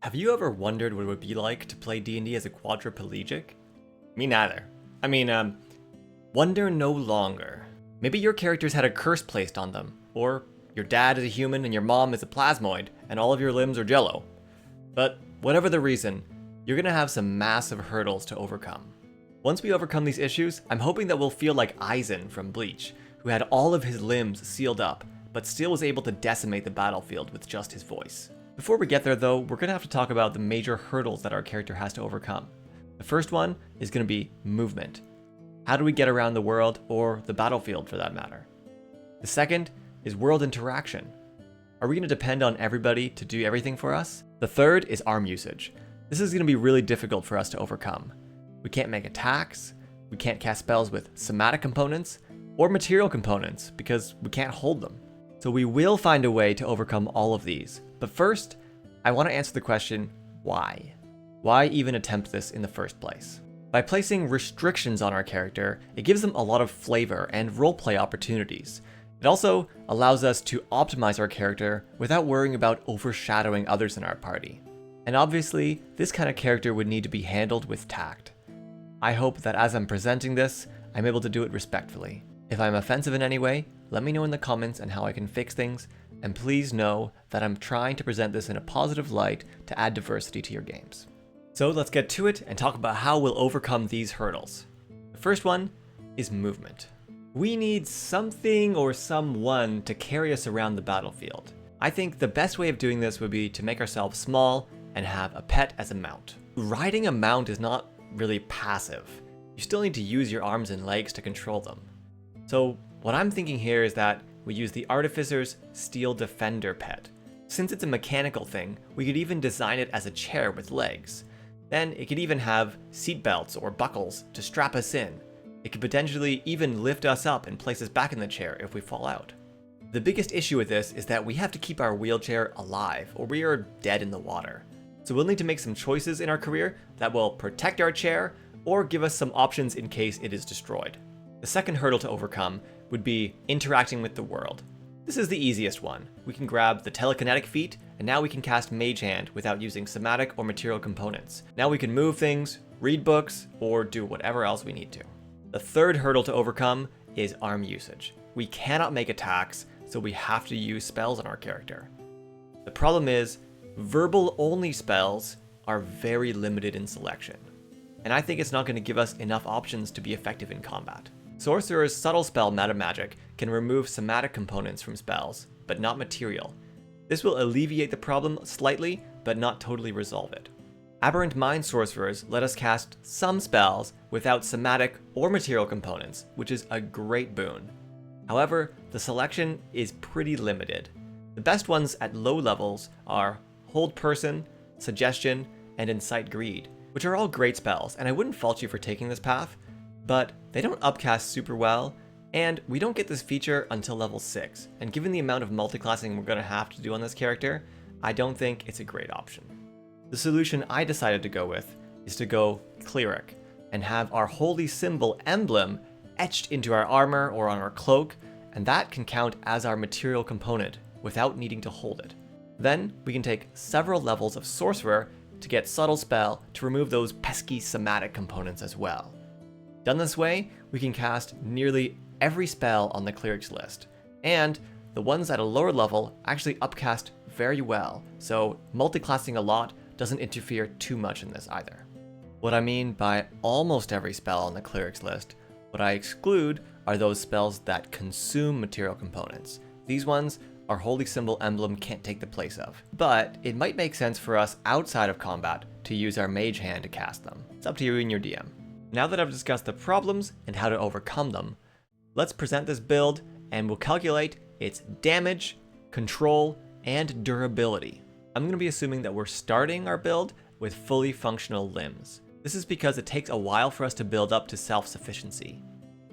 Have you ever wondered what it would be like to play D&D as a quadriplegic? Me neither. Wonder no longer. Maybe your characters had a curse placed on them, or your dad is a human and your mom is a plasmoid, and all of your limbs are jello. But whatever the reason, you're gonna have some massive hurdles to overcome. Once we overcome these issues, I'm hoping that we'll feel like Aizen from Bleach, who had all of his limbs sealed up, but still was able to decimate the battlefield with just his voice. Before we get there though, we're going to have to talk about the major hurdles that our character has to overcome. The first one is going to be movement. How do we get around the world, or the battlefield for that matter? The second is world interaction. Are we going to depend on everybody to do everything for us? The third is arm usage. This is going to be really difficult for us to overcome. We can't make attacks, we can't cast spells with somatic components, or material components because we can't hold them. So we will find a way to overcome all of these. But first, I want to answer the question, why? Why even attempt this in the first place? By placing restrictions on our character, it gives them a lot of flavor and roleplay opportunities. It also allows us to optimize our character without worrying about overshadowing others in our party. And obviously, this kind of character would need to be handled with tact. I hope that as I'm presenting this, I'm able to do it respectfully. If I'm offensive in any way, let me know in the comments and how I can fix things, and please know that I'm trying to present this in a positive light to add diversity to your games. So let's get to it and talk about how we'll overcome these hurdles. The first one is movement. We need something or someone to carry us around the battlefield. I think the best way of doing this would be to make ourselves small and have a pet as a mount. Riding a mount is not really passive. You still need to use your arms and legs to control them. So what I'm thinking here is that we use the Artificer's Steel Defender pet. Since it's a mechanical thing, we could even design it as a chair with legs. Then it could even have seat belts or buckles to strap us in. It could potentially even lift us up and place us back in the chair if we fall out. The biggest issue with this is that we have to keep our wheelchair alive or we are dead in the water. So we'll need to make some choices in our career that will protect our chair or give us some options in case it is destroyed. The second hurdle to overcome would be interacting with the world. This is the easiest one. We can grab the telekinetic feat, and now we can cast Mage Hand without using somatic or material components. Now we can move things, read books, or do whatever else we need to. The third hurdle to overcome is arm usage. We cannot make attacks, so we have to use spells on our character. The problem is, verbal-only spells are very limited in selection, and I think it's not going to give us enough options to be effective in combat. Sorcerer's Subtle Spell Meta Magic can remove somatic components from spells, but not material. This will alleviate the problem slightly, but not totally resolve it. Aberrant Mind Sorcerers let us cast some spells without somatic or material components, which is a great boon. However, the selection is pretty limited. The best ones at low levels are Hold Person, Suggestion, and Incite Greed, which are all great spells, and I wouldn't fault you for taking this path, but they don't upcast super well, and we don't get this feature until level 6, and given the amount of multiclassing we're going to have to do on this character, I don't think it's a great option. The solution I decided to go with is to go Cleric, and have our holy symbol emblem etched into our armor or on our cloak, and that can count as our material component without needing to hold it. Then we can take several levels of Sorcerer to get Subtle Spell to remove those pesky somatic components as well. Done this way, we can cast nearly every spell on the Cleric's list, and the ones at a lower level actually upcast very well, so multiclassing a lot doesn't interfere too much in this either. What I mean by almost every spell on the Cleric's list, what I exclude are those spells that consume material components. These ones our Holy Symbol emblem can't take the place of, but it might make sense for us outside of combat to use our Mage Hand to cast them. It's up to you and your DM. Now that I've discussed the problems and how to overcome them, let's present this build and we'll calculate its damage, control, and durability. I'm going to be assuming that we're starting our build with fully functional limbs. This is because it takes a while for us to build up to self-sufficiency.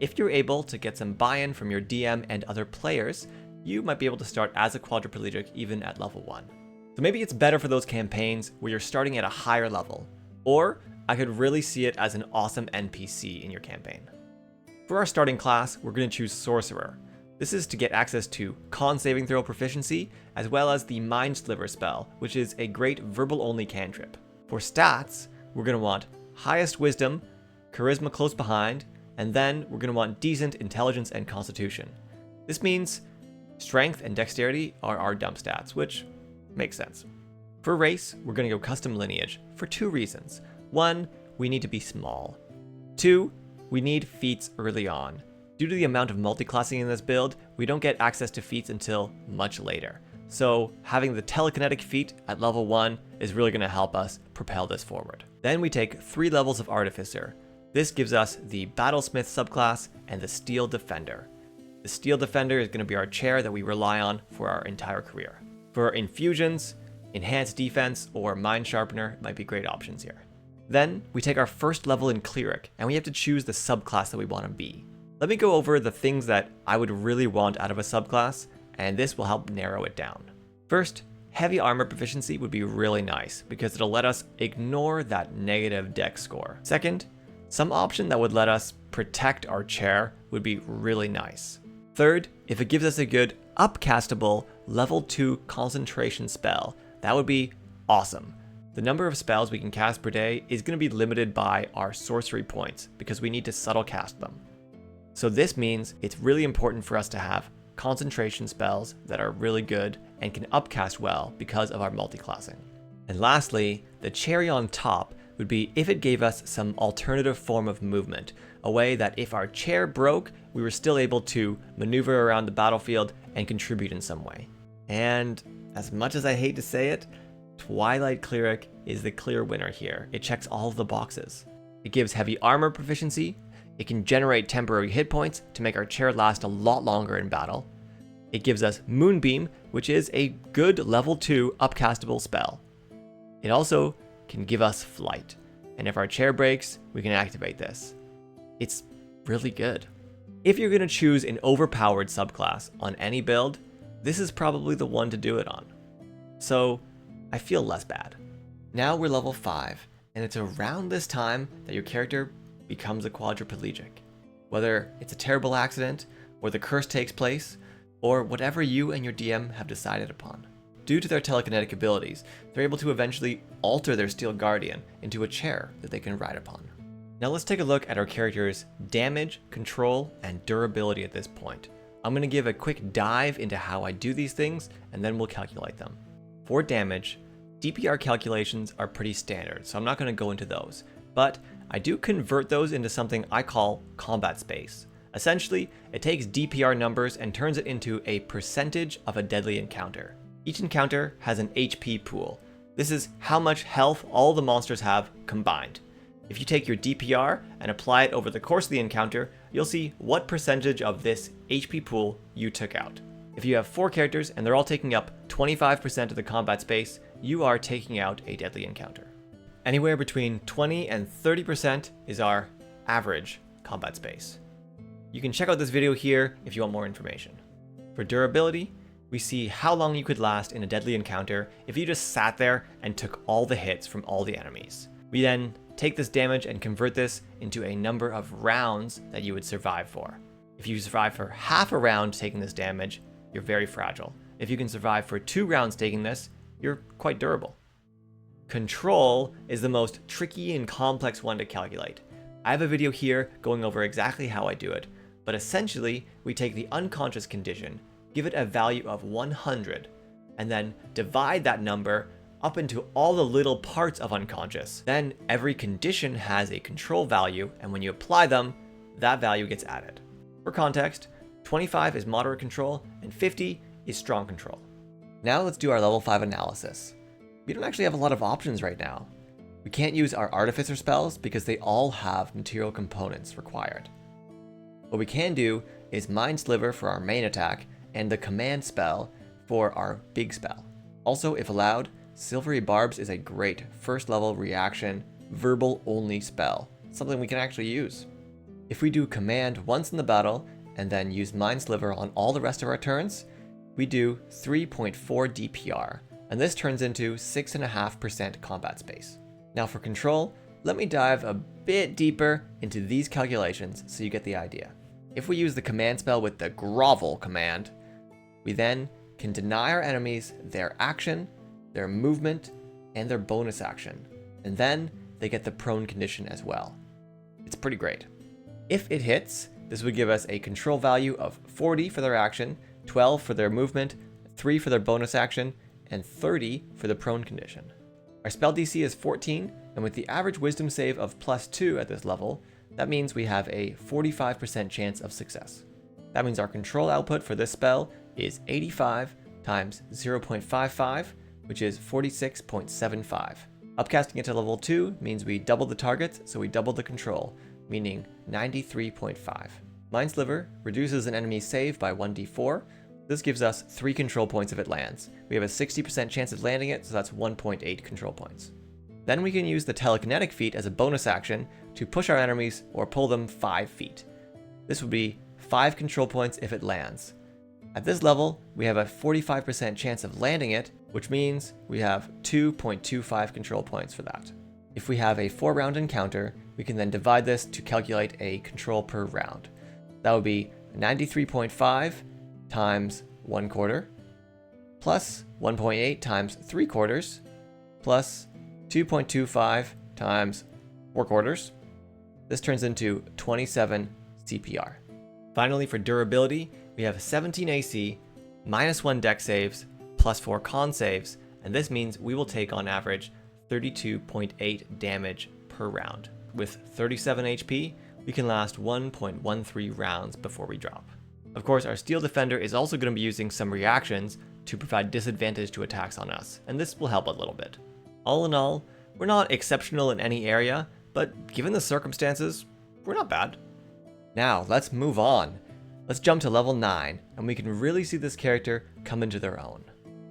If you're able to get some buy-in from your DM and other players, you might be able to start as a quadriplegic even at level 1. So maybe it's better for those campaigns where you're starting at a higher level, or I could really see it as an awesome NPC in your campaign. For our starting class, we're going to choose Sorcerer. This is to get access to con saving throw proficiency, as well as the Mind Sliver spell, which is a great verbal-only cantrip. For stats, we're going to want highest wisdom, charisma close behind, and then we're going to want decent intelligence and constitution. This means strength and dexterity are our dump stats, which makes sense. For race, we're going to go custom lineage for 2 reasons. 1, we need to be small. 2, we need feats early on. Due to the amount of multiclassing in this build, we don't get access to feats until much later. So having the telekinetic feat at level 1 is really going to help us propel this forward. Then we take 3 levels of Artificer. This gives us the Battlesmith subclass and the Steel Defender. The Steel Defender is going to be our chair that we rely on for our entire career. For infusions, Enhanced Defense or Mind Sharpener might be great options here. Then we take our first level in Cleric, and we have to choose the subclass that we want to be. Let me go over the things that I would really want out of a subclass, and this will help narrow it down. First, heavy armor proficiency would be really nice because it'll let us ignore that negative dex score. Second, some option that would let us protect our chair would be really nice. Third, if it gives us a good upcastable level 2 concentration spell, that would be awesome. The number of spells we can cast per day is going to be limited by our sorcery points because we need to subtle cast them. So this means it's really important for us to have concentration spells that are really good and can upcast well because of our multiclassing. And lastly, the cherry on top would be if it gave us some alternative form of movement, a way that if our chair broke, we were still able to maneuver around the battlefield and contribute in some way. And as much as I hate to say it, Twilight Cleric is the clear winner here. It checks all of the boxes. It gives heavy armor proficiency. It can generate temporary hit points to make our chair last a lot longer in battle. It gives us Moonbeam, which is a good level 2 upcastable spell. It also can give us flight, and if our chair breaks, we can activate this. It's really good. If you're going to choose an overpowered subclass on any build, this is probably the one to do it on. So I feel less bad. Now we're level 5, and it's around this time that your character becomes a quadriplegic. Whether it's a terrible accident, or the curse takes place, or whatever you and your DM have decided upon. Due to their telekinetic abilities, they're able to eventually alter their Steel Guardian into a chair that they can ride upon. Now let's take a look at our character's damage, control, and durability at this point. I'm going to give a quick dive into how I do these things, and then we'll calculate them. For damage, CPR calculations are pretty standard, so I'm not going to go into those, but I do convert those into something I call combat space. Essentially, it takes DPR numbers and turns it into a percentage of a deadly encounter. Each encounter has an HP pool. This is how much health all the monsters have combined. If you take your DPR and apply it over the course of the encounter, you'll see what percentage of this HP pool you took out. If you have 4 characters and they're all taking up 25% of the combat space, you are taking out a deadly encounter. Anywhere between 20 and 30% is our average combat space. You can check out this video here if you want more information. For durability, we see how long you could last in a deadly encounter if you just sat there and took all the hits from all the enemies. We then take this damage and convert this into a number of rounds that you would survive for. If you survive for half a round taking this damage, you're very fragile. If you can survive for 2 rounds taking this, you're quite durable. Control is the most tricky and complex one to calculate. I have a video here going over exactly how I do it, but essentially we take the unconscious condition, give it a value of 100, and then divide that number up into all the little parts of unconscious. Then every condition has a control value, and when you apply them, that value gets added. For context, 25 is moderate control and 50 is strong control. Now let's do our level 5 analysis. We don't actually have a lot of options right now. We can't use our artificer spells because they all have material components required. What we can do is Mind Sliver for our main attack and the command spell for our big spell. Also, if allowed, Silvery Barbs is a great first level reaction, verbal only spell, something we can actually use. If we do command once in the battle and then use Mind Sliver on all the rest of our turns, we do 3.4 DPR, and this turns into 6.5% combat space. Now for control, let me dive a bit deeper into these calculations so you get the idea. If we use the command spell with the grovel command, we then can deny our enemies their action, their movement, and their bonus action. And then they get the prone condition as well. It's pretty great. If it hits, this would give us a control value of 40 for their action, 12 for their movement, 3 for their bonus action, and 30 for the prone condition. Our spell DC is 14, and with the average wisdom save of +2 at this level, that means we have a 45% chance of success. That means our control output for this spell is 85 times 0.55, which is 46.75. Upcasting it to level 2 means we double the targets, so we double the control, meaning 93.5. Mind Sliver reduces an enemy's save by 1d4. This gives us 3 control points if it lands. We have a 60% chance of landing it, so that's 1.8 control points. Then we can use the telekinetic feat as a bonus action to push our enemies or pull them 5 feet. This would be 5 control points if it lands. At this level, we have a 45% chance of landing it, which means we have 2.25 control points for that. If we have a 4-round encounter, we can then divide this to calculate a control per round. That would be 93.5 times 1/4, plus 1.8 times 3/4, plus 2.25 times 4/4. This turns into 27 CPR. Finally, for durability, we have 17 AC, -1 dex saves, +4 con saves, and this means we will take on average 32.8 damage per round. With 37 HP, we can last 1.13 rounds before we drop. Of course, our Steel Defender is also going to be using some reactions to provide disadvantage to attacks on us, and this will help a little bit. All in all, we're not exceptional in any area, but given the circumstances, we're not bad. Now, let's move on. Let's jump to level 9, and we can really see this character come into their own.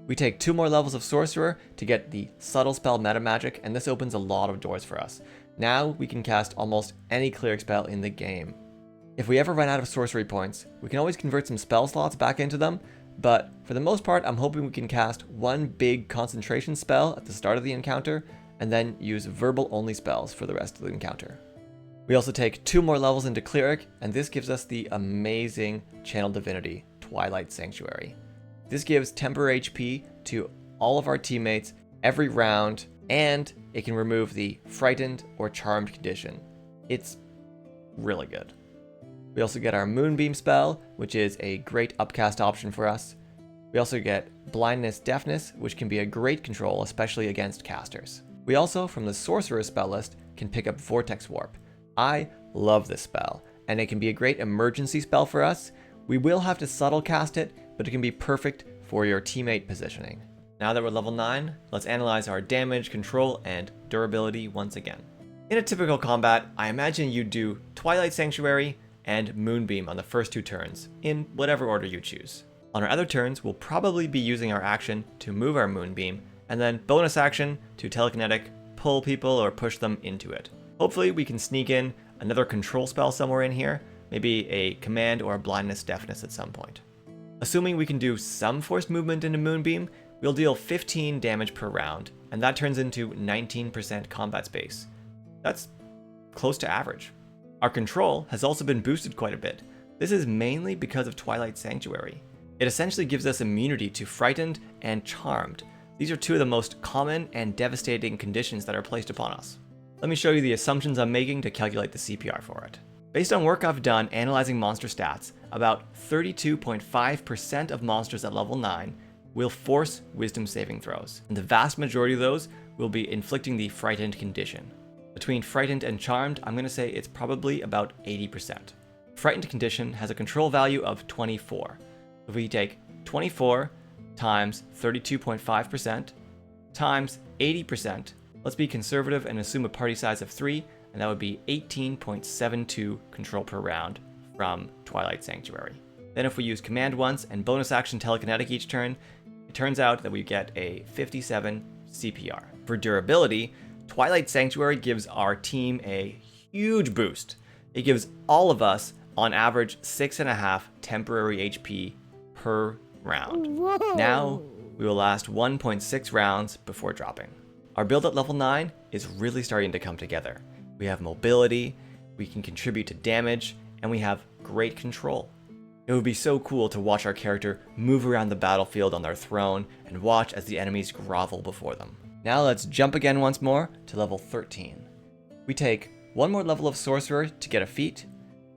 We take 2 more levels of Sorcerer to get the Subtle Spell Meta Magic, and this opens a lot of doors for us. Now we can cast almost any cleric spell in the game. If we ever run out of sorcery points, we can always convert some spell slots back into them, but for the most part, I'm hoping we can cast one big concentration spell at the start of the encounter, and then use verbal only spells for the rest of the encounter. We also take 2 more levels into Cleric, and this gives us the amazing Channel Divinity, Twilight Sanctuary. This gives temporary HP to all of our teammates every round, and it can remove the Frightened or Charmed condition. It's really good. We also get our Moonbeam spell, which is a great upcast option for us. We also get Blindness Deafness, which can be a great control, especially against casters. We also, from the Sorcerer spell list, can pick up Vortex Warp. I love this spell, and it can be a great emergency spell for us. We will have to subtle cast it, but it can be perfect for your teammate positioning. Now that we're level 9, let's analyze our damage, control, and durability once again. In a typical combat, I imagine you do Twilight Sanctuary and Moonbeam on the first 2 turns, in whatever order you choose. On our other turns, we'll probably be using our action to move our Moonbeam, and then bonus action to telekinetic, pull people or push them into it. Hopefully we can sneak in another control spell somewhere in here, maybe a command or a blindness deafness at some point. Assuming we can do some forced movement into Moonbeam, we'll deal 15 damage per round, and that turns into 19% combat space. That's close to average. Our control has also been boosted quite a bit. This is mainly because of Twilight Sanctuary. It essentially gives us immunity to Frightened and Charmed. These are 2 of the most common and devastating conditions that are placed upon us. Let me show you the assumptions I'm making to calculate the CPR for it. Based on work I've done analyzing monster stats, about 32.5% of monsters at level 9 will force wisdom saving throws, and the vast majority of those will be inflicting the Frightened condition. Between Frightened and Charmed, I'm going to say it's probably about 80%. Frightened condition has a control value of 24. If we take 24 times 32.5% times 80%, let's be conservative and assume a party size of 3, and that would be 18.72 control per round from Twilight Sanctuary. Then if we use command once and bonus action telekinetic each turn, it turns out that we get a 57 CPR. For durability, Twilight Sanctuary gives our team a huge boost. It gives all of us, on average, 6.5 temporary HP per round. Whoa. Now, we will last 1.6 rounds before dropping. Our build at level 9 is really starting to come together. We have mobility, we can contribute to damage, and we have great control. It would be so cool to watch our character move around the battlefield on their throne and watch as the enemies grovel before them. Now let's jump again once more to level 13. We take one more level of Sorcerer to get a feat,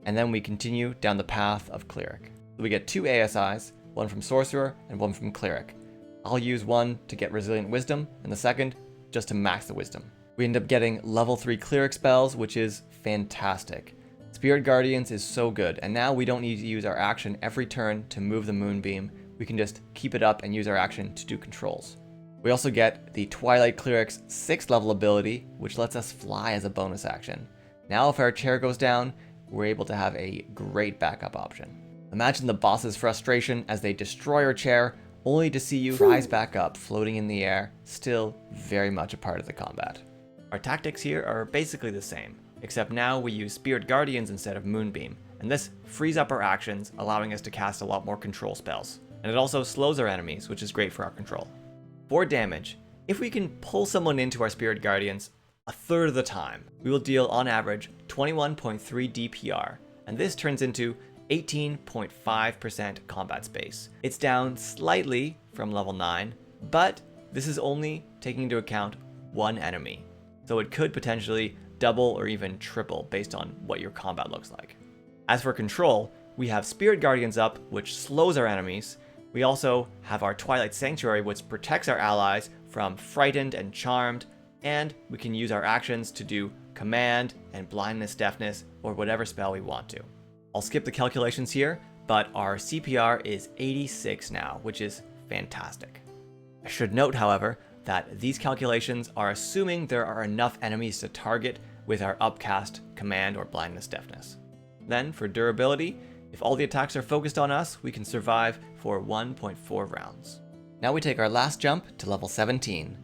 and then we continue down the path of Cleric. We get 2 ASIs, one from Sorcerer and one from Cleric. I'll use one to get Resilient Wisdom, and the second just to max the Wisdom. We end up getting level 3 Cleric spells, which is fantastic. Spirit Guardians is so good, and now we don't need to use our action every turn to move the Moonbeam. We can just keep it up and use our action to do controls. We also get the Twilight Cleric's 6th level ability, which lets us fly as a bonus action. Now if our chair goes down, we're able to have a great backup option. Imagine the boss's frustration as they destroy your chair, only to see you rise back up, floating in the air, still very much a part of the combat. Our tactics here are basically the same, except now we use Spirit Guardians instead of Moonbeam, and this frees up our actions, allowing us to cast a lot more control spells. And it also slows our enemies, which is great for our control. For damage, if we can pull someone into our Spirit Guardians a third of the time, we will deal on average 21.3 DPR, and this turns into 18.5% combat space. It's down slightly from level 9, but this is only taking into account one enemy, so it could potentially double or even triple based on what your combat looks like. As for control, we have Spirit Guardians up, which slows our enemies. We also have our Twilight Sanctuary, which protects our allies from Frightened and Charmed, and we can use our actions to do Command and Blindness, Deafness, or whatever spell we want to. I'll skip the calculations here, but our CPR is 86 now, which is fantastic. I should note, however, that these calculations are assuming there are enough enemies to target with our upcast Command or Blindness, Deafness. Then, for durability, if all the attacks are focused on us, we can survive for 1.4 rounds. Now we take our last jump to level 17.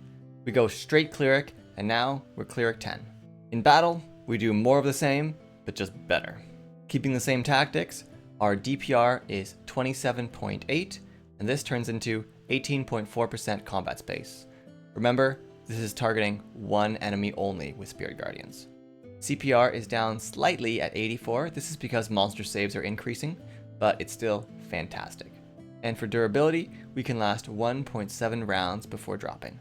We go straight Cleric, and now we're Cleric 10. In battle, we do more of the same, but just better. Keeping the same tactics, our DPR is 27.8, and this turns into 18.4% combat space. Remember, this is targeting one enemy only with Spirit Guardians. CPR is down slightly at 84. This is because monster saves are increasing, but it's still fantastic. And for durability, we can last 1.7 rounds before dropping.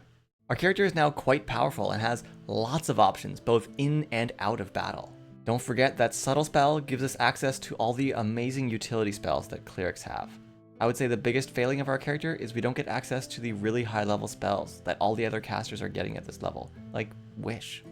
Our character is now quite powerful and has lots of options both in and out of battle. Don't forget that Subtle Spell gives us access to all the amazing utility spells that clerics have. I would say the biggest failing of our character is we don't get access to the really high level spells that all the other casters are getting at this level, like Wish.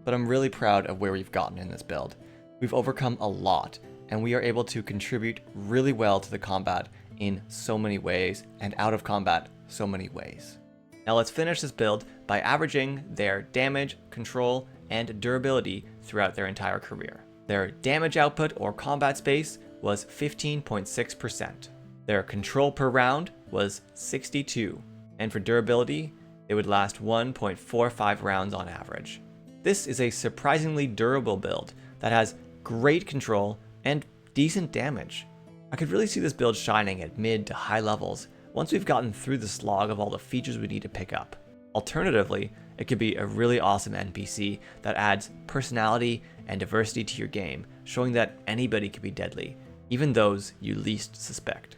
But I'm really proud of where we've gotten in this build. We've overcome a lot, and we are able to contribute really well to the combat in so many ways, and out of combat so many ways. Now let's finish this build by averaging their damage, control, and durability throughout their entire career. Their damage output or combat space was 15.6%. Their control per round was 62, and for durability, they would last 1.45 rounds on average. This is a surprisingly durable build that has great control and decent damage. I could really see this build shining at mid to high levels once we've gotten through the slog of all the features we need to pick up. Alternatively, it could be a really awesome NPC that adds personality and diversity to your game, showing that anybody can be deadly, even those you least suspect.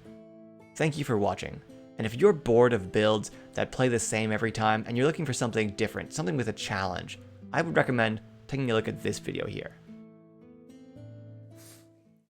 Thank you for watching, and if you're bored of builds that play the same every time and you're looking for something different, something with a challenge, I would recommend taking a look at this video here.